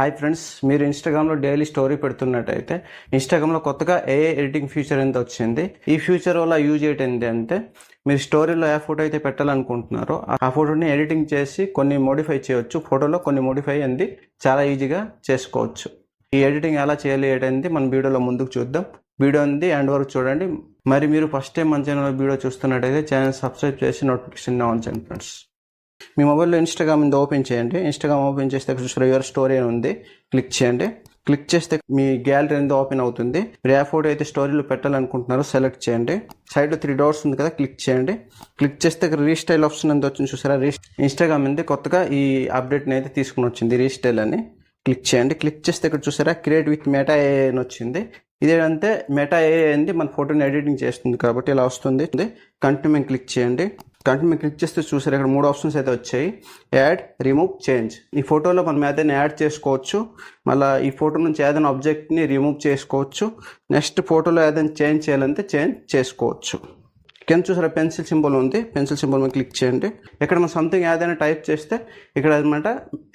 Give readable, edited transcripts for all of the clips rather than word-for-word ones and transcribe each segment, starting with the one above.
Hi friends, మీరు ఇన్స్టాగ్రామ్లో daily story పెడుతున్నట్టయితే ఇన్స్టాగ్రామ్లో కొత్తగా ఏఐ ఎడిటింగ్ ఫీచర్ ఎంత వచ్చింది. ఈ ఫ్యూచర్ వల్ల యూజ్ ఏంటి అంటే, మీరు స్టోరీలో ఏ ఫోటో అయితే పెట్టాలనుకుంటున్నారో ఆ ఫోటోని ఎడిటింగ్ చేసి కొన్ని మోడిఫై చేయవచ్చు. ఫోటోలో కొన్ని మోడిఫై అనేది చాలా ఈజీగా చేసుకోవచ్చు. ఈ ఎడిటింగ్ ఎలా చేయాలి ఏంటంటే మన వీడియోలో ముందుకు చూద్దాం. వీడియో ఉంది ఎండ్ వరకు చూడండి. మరి మీరు ఫస్ట్ టైం మన ఛానల్ వీడియో చూస్తున్నట్టయితే ఛానల్ సబ్స్క్రైబ్ చేసి నోటిఫికేషన్ ఆన్ చేయండి ఫ్రెండ్స్. మీ మొబైల్లో ఇన్స్టాగ్రామ్ ఉంది, ఓపెన్ చేయండి. ఇన్స్టాగ్రామ్ ఓపెన్ చేస్తే చూసారా యువర్ స్టోరీ అని ఉంది, క్లిక్ చేయండి. క్లిక్ చేస్తే మీ గ్యాలరీ అనేది ఓపెన్ అవుతుంది. మీరు ఏ ఫోటో అయితే స్టోరీలో పెట్టాలనుకుంటున్నారో సెలెక్ట్ చేయండి. సైడ్లో 3 డాట్స్ ఉంది కదా, క్లిక్ చేయండి. క్లిక్ చేస్తే రీస్టైల్ ఆప్షన్ అంతా వచ్చింది చూసారా. ఇన్స్టాగ్రామ్ ఉంది కొత్తగా ఈ అప్డేట్ని అయితే తీసుకుని వచ్చింది, రీస్టైల్ అని. క్లిక్ చేయండి. క్లిక్ చేస్తే ఇక్కడ చూసారా క్రియేట్ విత్ మెటా ఏఐ అని వచ్చింది. ఇదేంటే మెటా ఏఐ అనేది మన ఫోటోని ఎడిటింగ్ చేస్తుంది కాబట్టి ఇలా వస్తుంది. కంటిన్యూ మీద క్లిక్ చేయండి. కంటిన్యూ మీద క్లిక్ చేస్తే చూసారు ఇక్కడ 3 ఆప్షన్స్ అయితే వచ్చాయి. Add, remove, change. ఈ ఫోటోలో మనం ఏదైనా యాడ్ చేసుకోవచ్చు, మళ్ళీ ఈ ఫోటో నుంచి ఏదైనా ఆబ్జెక్ట్ని రిమూవ్ చేసుకోవచ్చు. నెక్స్ట్ ఫోటోలో ఏదైనా చేంజ్ చేయాలంటే చేంజ్ చేసుకోవచ్చు. కింద చూసారా పెన్సిల్ సింబల్ ఉంది, పెన్సిల్ సింబల్ మీద క్లిక్ చేయండి. ఇక్కడ మనం సంథింగ్ ఏదైనా టైప్ చేస్తే ఇక్కడ అనమాట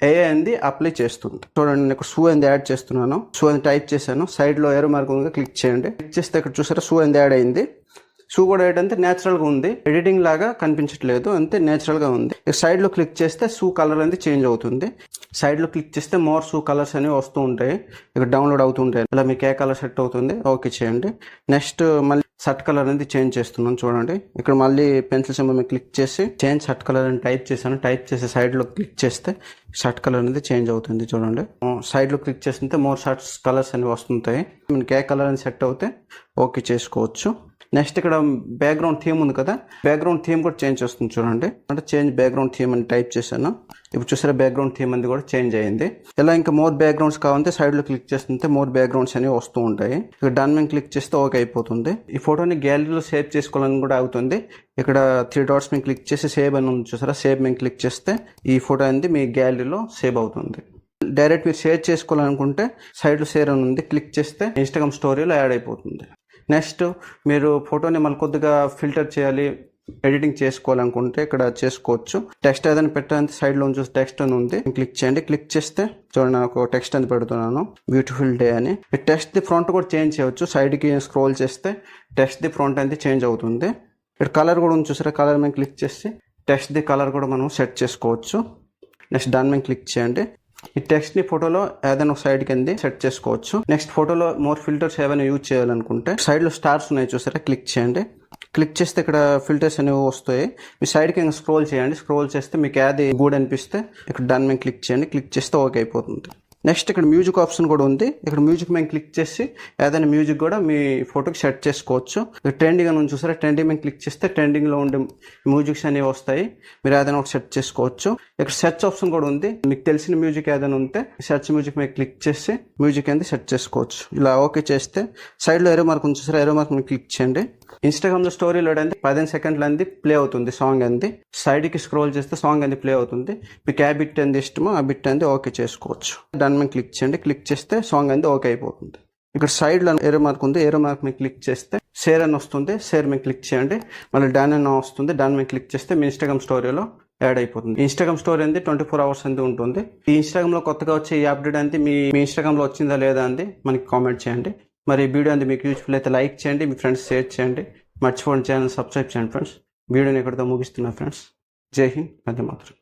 ఏఐ అనేది అప్లై చేస్తుంది. చూడండి నేను ఇక్కడ షూ అనేది యాడ్ చేస్తున్నాను. షూ అని టైప్ చేశాను. సైడ్లో ఏరో మార్క్ ఉంది, క్లిక్ చేయండి. క్లిక్ చేస్తే ఇక్కడ చూసారా షూ అనేది యాడ్ అయింది. షూ కూడా ఏంటంటే నేచురల్గా ఉంది, ఎడిటింగ్ లాగా కనిపించట్లేదు, అంతే నేచురల్గా ఉంది. సైడ్లో క్లిక్ చేస్తే షూ కలర్ అనేది చేంజ్ అవుతుంది. సైడ్లో క్లిక్ చేస్తే మోర్ షూ కలర్స్ అనేవి వస్తూ ఉంటాయి, ఇక్కడ డౌన్లోడ్ అవుతుంటాయి. ఇలా మీకు ఏ కలర్ సెట్ అవుతుంది ఓకే చేయండి. నెక్స్ట్ మళ్ళీ షర్ట్ కలర్ అనేది చేంజ్ చేస్తున్నాను చూడండి. ఇక్కడ మళ్ళీ పెన్సిల్ సింబల్ మీద క్లిక్ చేసి చేంజ్ షర్ట్ కలర్ అని టైప్ చేశాను. టైప్ చేసి సైడ్లో క్లిక్ చేస్తే షర్ట్ కలర్ అనేది చేంజ్ అవుతుంది చూడండి. సైడ్లో క్లిక్ చేస్తుంటే మోర్ షర్ట్స్ కలర్స్ అనేవి వస్తుంటాయి. మనకి ఏ కలర్ అని సెట్ అవుతే ఓకే చేసుకోవచ్చు. నెక్స్ట్ ఇక్కడ బ్యాక్గ్రౌండ్ థీమ్ ఉంది కదా, బ్యాక్గ్రౌండ్ థీమ్ కూడా చేంజ్ వస్తుంది చూడండి. అంటే చేంజ్ బ్యాక్గ్రౌండ్ థీమ్ అని టైప్ చేశాను. ఇప్పుడు చూసారా బ్యాక్గ్రౌండ్ థీమ్ అనేది కూడా చేంజ్ అయింది. ఇలా ఇంకా మోర్ బ్యాక్గ్రౌండ్స్ కావాలంటే సైడ్లో క్లిక్ చేస్తుంటే మోర్ బ్యాక్గ్రౌండ్స్ అనేవి వస్తూ ఉంటాయి. ఇక్కడ డన్ మీద క్లిక్ చేస్తే ఓకే అయిపోతుంది. ఈ ఫోటోని గ్యాలరీలో సేవ్ చేసుకోవాలని కూడా అవుతుంది. ఇక్కడ 3 డాట్స్ మీద క్లిక్ చేసి సేవ్ అని ఉంది చూసారా, సేవ్ మీద క్లిక్ చేస్తే ఈ ఫోటో అనేది మీ గ్యాలరీలో సేవ్ అవుతుంది. డైరెక్ట్ మీరు షేర్ చేసుకోవాలనుకుంటే సైడ్లో షేర్ అని ఉంది, క్లిక్ చేస్తే ఇన్స్టాగ్రామ్ స్టోరీలో యాడ్ అయిపోతుంది. నెక్స్ట్ మీరు ఫోటోని మళ్ళీ కొద్దిగా ఫిల్టర్ చేయాలి, ఎడిటింగ్ చేసుకోవాలనుకుంటే ఇక్కడ చేసుకోవచ్చు. టెక్స్ట్ ఏదైనా పెట్టాలంటే సైడ్లో చూసి టెక్స్ట్ అని ఉంది, క్లిక్ చేయండి. క్లిక్ చేస్తే చూడండి నేను ఒక టెక్స్ట్ అని పెడుతున్నాను, బ్యూటిఫుల్ డే అని. టెక్స్ట్ ది ఫ్రంట్ కూడా చేంజ్ చేయవచ్చు. సైడ్కి స్క్రోల్ చేస్తే టెక్స్ట్ ది ఫ్రంట్ అనేది చేంజ్ అవుతుంది. ఇక్కడ కలర్ కూడా ఉంది చూసారా, కలర్ మీద క్లిక్ చేసి టెక్స్ట్ ది కలర్ కూడా మనం సెట్ చేసుకోవచ్చు. నెక్స్ట్ దాని మీద క్లిక్ చేయండి. ఈ టెక్స్ట్ ని ఫోటోలో ఏదైనా ఒక సైడ్ కింద సెట్ చేసుకోవచ్చు. నెక్స్ట్ ఫోటోలో మోర్ ఫిల్టర్స్ ఏమైనా యూజ్ చేయాలనుకుంటే సైడ్ లో స్టార్స్ ఉన్నాయి చూసారా, క్లిక్ చేయండి. క్లిక్ చేస్తే ఇక్కడ ఫిల్టర్స్ అనేవి వస్తాయి. మీ సైడ్ కి స్క్రోల్ చేయండి. స్క్రోల్ చేస్తే మీకు ఏది గుడ్ అనిపిస్తే ఇక్కడ దాని మీద క్లిక్ చేయండి. క్లిక్ చేస్తే ఓకే అయిపోతుంది. నెక్స్ట్ ఇక్కడ మ్యూజిక్ ఆప్షన్ కూడా ఉంది. ఇక్కడ మ్యూజిక్ మీద క్లిక్ చేసి ఏదైనా మ్యూజిక్ కూడా మీ ఫోటోకి సెట్ చేసుకోవచ్చు. ట్రెండింగ్ అని చూసారా, ట్రెండింగ్ మీద క్లిక్ చేస్తే ట్రెండింగ్ లో ఉండే మ్యూజిక్స్ అనేవి వస్తాయి. మీరు ఏదైనా ఒక సెట్ చేసుకోవచ్చు. ఇక్కడ సెర్చ్ ఆప్షన్ కూడా ఉంది. మీకు తెలిసిన మ్యూజిక్ ఏదైనా ఉంటే సెర్చ్ మ్యూజిక్ మీద క్లిక్ చేసి మ్యూజిక్ అనేది సెట్ చేసుకోవచ్చు. ఇలా ఓకే చేస్తే సైడ్ లో ఏరో మార్క్ ఉంది చూసారా, ఏరో మార్క్ మీద క్లిక్ చేయండి. ఇన్స్టాగ్రామ్ లో స్టోరీలో అంటే 15 సెకండ్లు అనేది ప్లే అవుతుంది సాంగ్ అనేది. సైడ్ కి స్క్రోల్ చేస్తే సాంగ్ అనేది ప్లే అవుతుంది. మీకు ఏ బిట్ అనేది ఇష్టమో ఆ బిట్ అనేది ఓకే చేసుకోవచ్చు. దాని మీద క్లిక్ చేయండి. క్లిక్ చేస్తే సాంగ్ అనేది ఓకే అయిపోతుంది. ఇక్కడ సైడ్ లో ఏరో మార్క్ ఉంది, ఏరో మార్క్ మీద క్లిక్ చేస్తే షేర్ అని వస్తుంది. షేర్ మీద క్లిక్ చేయండి. మళ్ళీ డన్ అని వస్తుంది. దాని మీద క్లిక్ చేస్తే మీ ఇన్స్టాగ్రామ్ స్టోరీలో యాడ్ అయిపోతుంది. ఇన్స్టాగ్రామ్ స్టోరీ అనేది 24 అవర్స్ అనేది ఉంటుంది. ఈ ఇన్స్టాగ్రామ్ లో కొత్తగా వచ్చే ఈ అప్డేట్ అనేది మీ ఇన్స్టాగ్రామ్ లో వచ్చిందా లేదా అని మనకి కామెంట్ చేయండి. మరి ఈ వీడియో అనేది మీకు యూస్ఫుల్ అయితే లైక్ చేయండి, మీ ఫ్రెండ్స్ షేర్ చేయండి. మర్చిపోండి ఛానల్ సబ్స్క్రైబ్ చేయండి ఫ్రెండ్స్. వీడియోని ఎక్కడితో ముగిస్తున్నా ఫ్రెండ్స్. జై హింద్, వందే మాతరం.